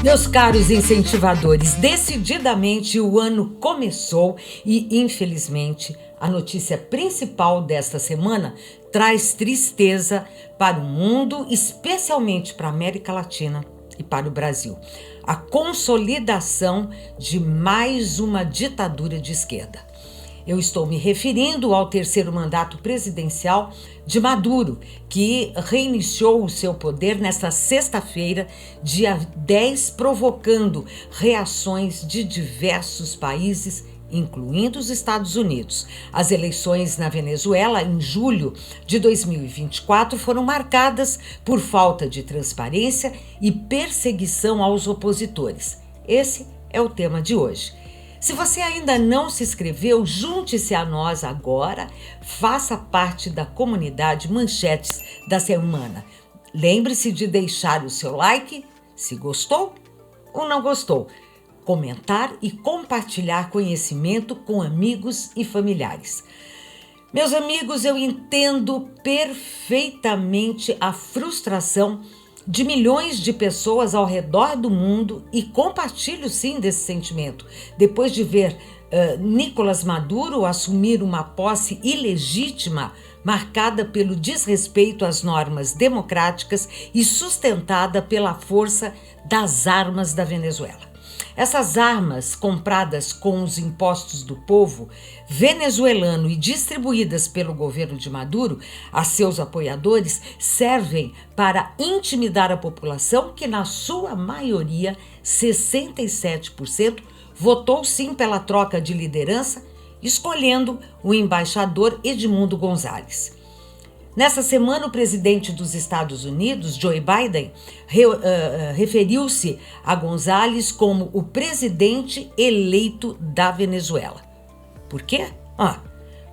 Meus caros incentivadores, decididamente o ano começou e, infelizmente, a notícia principal desta semana traz tristeza para o mundo, especialmente para a América Latina e para o Brasil. A consolidação de mais uma ditadura de esquerda. Eu estou me referindo ao terceiro mandato presidencial de Maduro, que reiniciou o seu poder nesta sexta-feira, dia 10, provocando reações de diversos países, incluindo os Estados Unidos. As eleições na Venezuela, em julho de 2024, foram marcadas por falta de transparência e perseguição aos opositores. Esse é o tema de hoje. Se você ainda não se inscreveu, junte-se a nós agora, faça parte da comunidade Manchetes da Semana. Lembre-se de deixar o seu like, se gostou ou não gostou, comentar e compartilhar conhecimento com amigos e familiares. Meus amigos, eu entendo perfeitamente a frustração de milhões de pessoas ao redor do mundo e compartilho sim desse sentimento. Depois de ver Nicolás Maduro assumir uma posse ilegítima, marcada pelo desrespeito às normas democráticas e sustentada pela força das armas da Venezuela. Essas armas, compradas com os impostos do povo venezuelano e distribuídas pelo governo de Maduro a seus apoiadores, servem para intimidar a população que, na sua maioria, 67%, votou sim pela troca de liderança, escolhendo o embaixador Edmundo González. Nessa semana, o presidente dos Estados Unidos, Joe Biden, referiu-se a González como o presidente eleito da Venezuela. Por quê?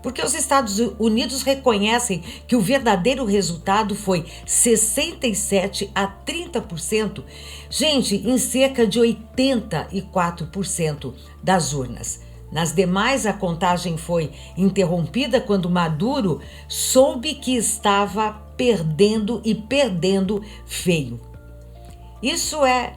Porque os Estados Unidos reconhecem que o verdadeiro resultado foi 67% a 30%, gente, em cerca de 84% das urnas. Nas demais, a contagem foi interrompida quando Maduro soube que estava perdendo e perdendo feio. Isso é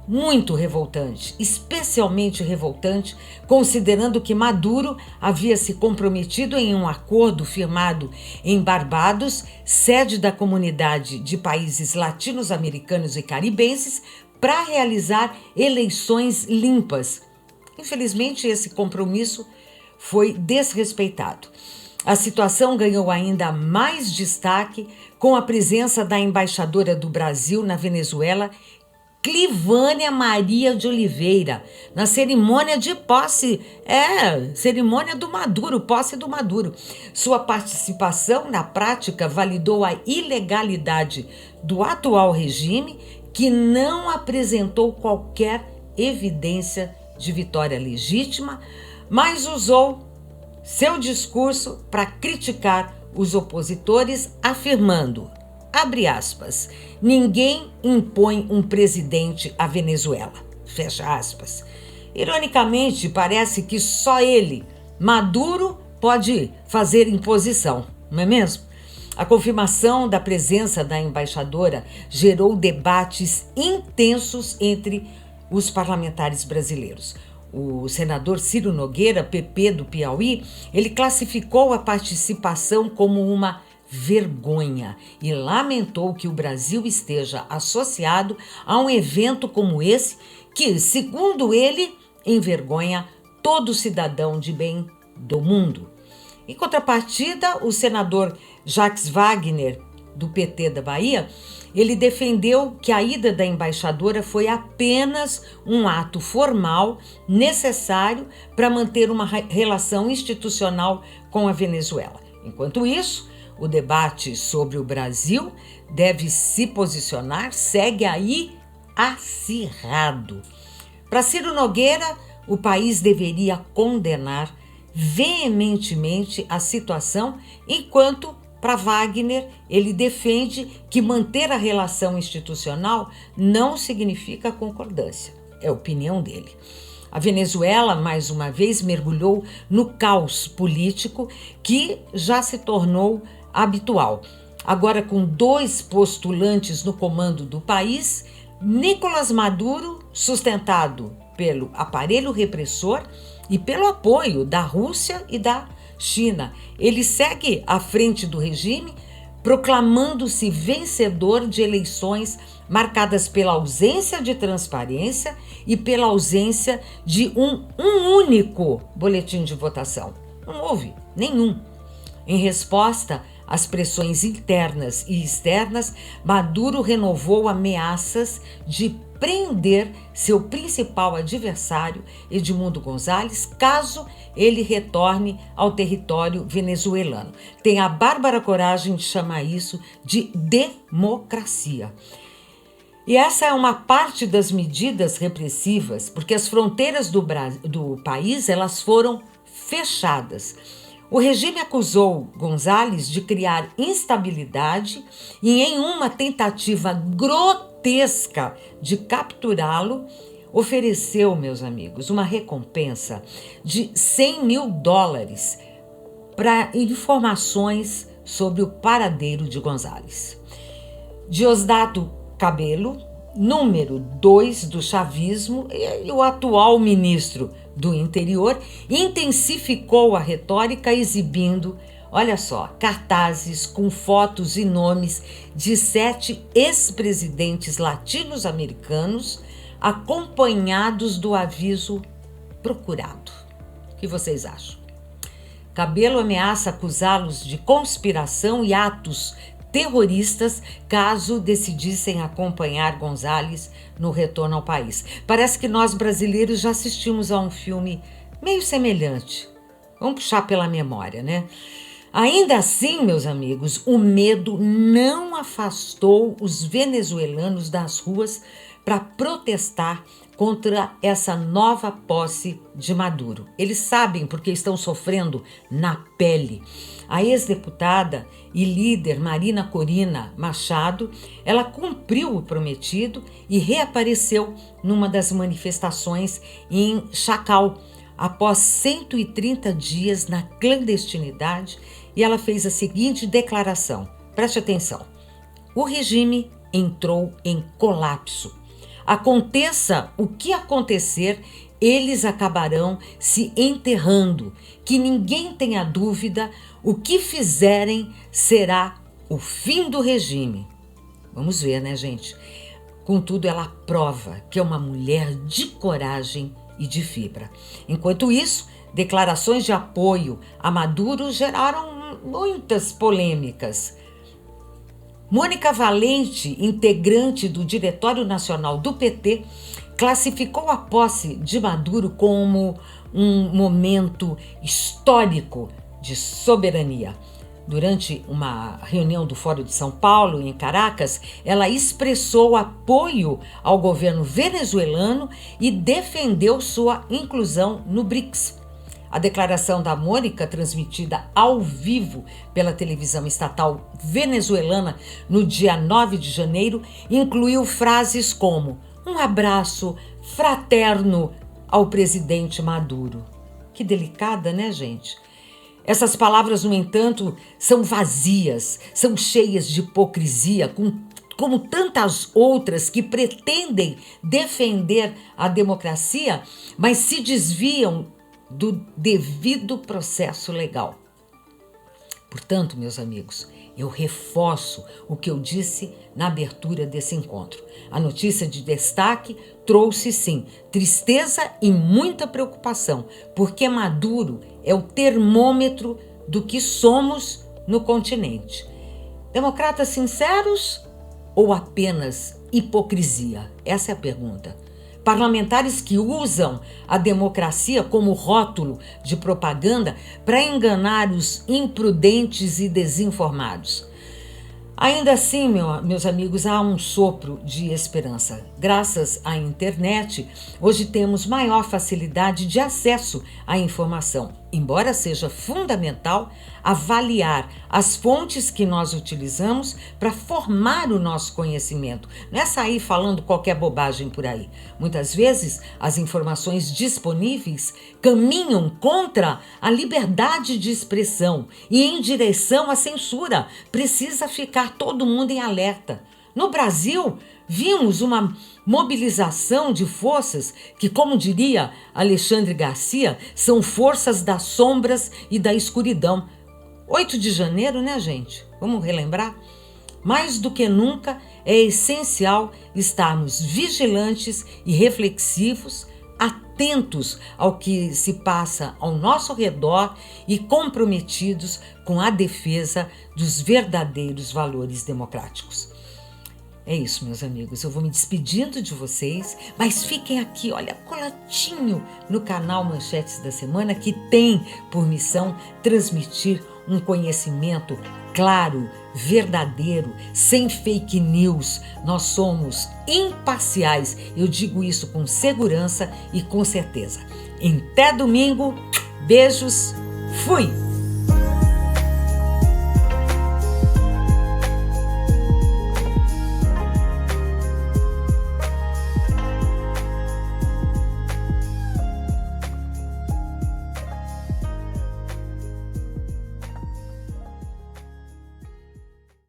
muito revoltante, especialmente revoltante, considerando que Maduro havia se comprometido em um acordo firmado em Barbados, sede da comunidade de países latino-americanos e caribenses, para realizar eleições limpas. Infelizmente, esse compromisso foi desrespeitado. A situação ganhou ainda mais destaque com a presença da embaixadora do Brasil na Venezuela, Clivânia Maria de Oliveira, na cerimônia de posse, cerimônia do Maduro, posse do Maduro. Sua participação na prática validou a ilegalidade do atual regime, que não apresentou qualquer evidência de vitória legítima, mas usou seu discurso para criticar os opositores, afirmando, abre aspas, ninguém impõe um presidente à Venezuela, fecha aspas. Ironicamente, parece que só ele, Maduro, pode fazer imposição, não é mesmo? A confirmação da presença da embaixadora gerou debates intensos entre os parlamentares brasileiros. O senador Ciro Nogueira, PP do Piauí, ele classificou a participação como uma vergonha e lamentou que o Brasil esteja associado a um evento como esse que, segundo ele, envergonha todo cidadão de bem do mundo. Em contrapartida, o senador Jacques Wagner, do PT da Bahia, ele defendeu que a ida da embaixadora foi apenas um ato formal necessário para manter uma relação institucional com a Venezuela. Enquanto isso, o debate sobre o Brasil deve se posicionar, segue aí acirrado. Para Ciro Nogueira, o país deveria condenar veementemente a situação, enquanto para Wagner, ele defende que manter a relação institucional não significa concordância. É a opinião dele. A Venezuela, mais uma vez, mergulhou no caos político que já se tornou habitual. Agora, com 2 postulantes no comando do país, Nicolás Maduro, sustentado pelo aparelho repressor e pelo apoio da Rússia e da China. Ele segue à frente do regime, proclamando-se vencedor de eleições marcadas pela ausência de transparência e pela ausência de um único boletim de votação. Não houve nenhum. Em resposta às pressões internas e externas, Maduro renovou ameaças de prender seu principal adversário, Edmundo González, caso ele retorne ao território venezuelano. Tem a bárbara coragem de chamar isso de democracia. E essa é uma parte das medidas repressivas, porque as fronteiras do país elas foram fechadas. O regime acusou González de criar instabilidade e, em uma tentativa grotesca de capturá-lo, ofereceu, meus amigos, uma recompensa de $100 mil para informações sobre o paradeiro de González. Diosdado Cabello, número 2 do chavismo e o atual ministro do Interior, intensificou a retórica exibindo, olha só, cartazes com fotos e nomes de 7 ex-presidentes latino-americanos acompanhados do aviso procurado. O que vocês acham? Cabello ameaça acusá-los de conspiração e atos terroristas caso decidissem acompanhar González no retorno ao país. Parece que nós brasileiros já assistimos a um filme meio semelhante. Vamos puxar pela memória, né? Ainda assim, meus amigos, o medo não afastou os venezuelanos das ruas para protestar contra essa nova posse de Maduro. Eles sabem porque estão sofrendo na pele. A ex-deputada e líder Marina Corina Machado, ela cumpriu o prometido e reapareceu numa das manifestações em Chacal, após 130 dias na clandestinidade, e ela fez a seguinte declaração. Preste atenção. O regime entrou em colapso. Aconteça o que acontecer, eles acabarão se enterrando. Que ninguém tenha dúvida, o que fizerem será o fim do regime. Vamos ver, né, gente? Contudo, ela prova que é uma mulher de coragem e de fibra. Enquanto isso, declarações de apoio a Maduro geraram muitas polêmicas. Mônica Valente, integrante do Diretório Nacional do PT, classificou a posse de Maduro como um momento histórico de soberania. Durante uma reunião do Fórum de São Paulo, em Caracas, ela expressou apoio ao governo venezuelano e defendeu sua inclusão no BRICS. A declaração da Mônica, transmitida ao vivo pela televisão estatal venezuelana no dia 9 de janeiro, incluiu frases como um abraço fraterno ao presidente Maduro. Que delicada, né, gente? Essas palavras, no entanto, são vazias, são cheias de hipocrisia, como tantas outras que pretendem defender a democracia, mas se desviam do devido processo legal. Portanto, meus amigos, eu reforço o que eu disse na abertura desse encontro. A notícia de destaque trouxe, sim, tristeza e muita preocupação, porque Maduro é o termômetro do que somos no continente. Democratas sinceros ou apenas hipocrisia? Essa é a pergunta. Parlamentares que usam a democracia como rótulo de propaganda para enganar os imprudentes e desinformados. Ainda assim, meus amigos, há um sopro de esperança. Graças à internet, hoje temos maior facilidade de acesso à informação. Embora seja fundamental avaliar as fontes que nós utilizamos para formar o nosso conhecimento. Não é sair falando qualquer bobagem por aí. Muitas vezes, as informações disponíveis caminham contra a liberdade de expressão e em direção à censura. Precisa ficar todo mundo em alerta. No Brasil, vimos uma mobilização de forças que, como diria Alexandre Garcia, são forças das sombras e da escuridão. 8 de janeiro, né, gente? Vamos relembrar? Mais do que nunca, é essencial estarmos vigilantes e reflexivos, atentos ao que se passa ao nosso redor e comprometidos com a defesa dos verdadeiros valores democráticos. É isso, meus amigos. Eu vou me despedindo de vocês, mas fiquem aqui, olha, coladinho no canal Manchetes da Semana, que tem por missão transmitir um conhecimento claro, verdadeiro, sem fake news. Nós somos imparciais. Eu digo isso com segurança e com certeza. Até domingo. Beijos. Fui!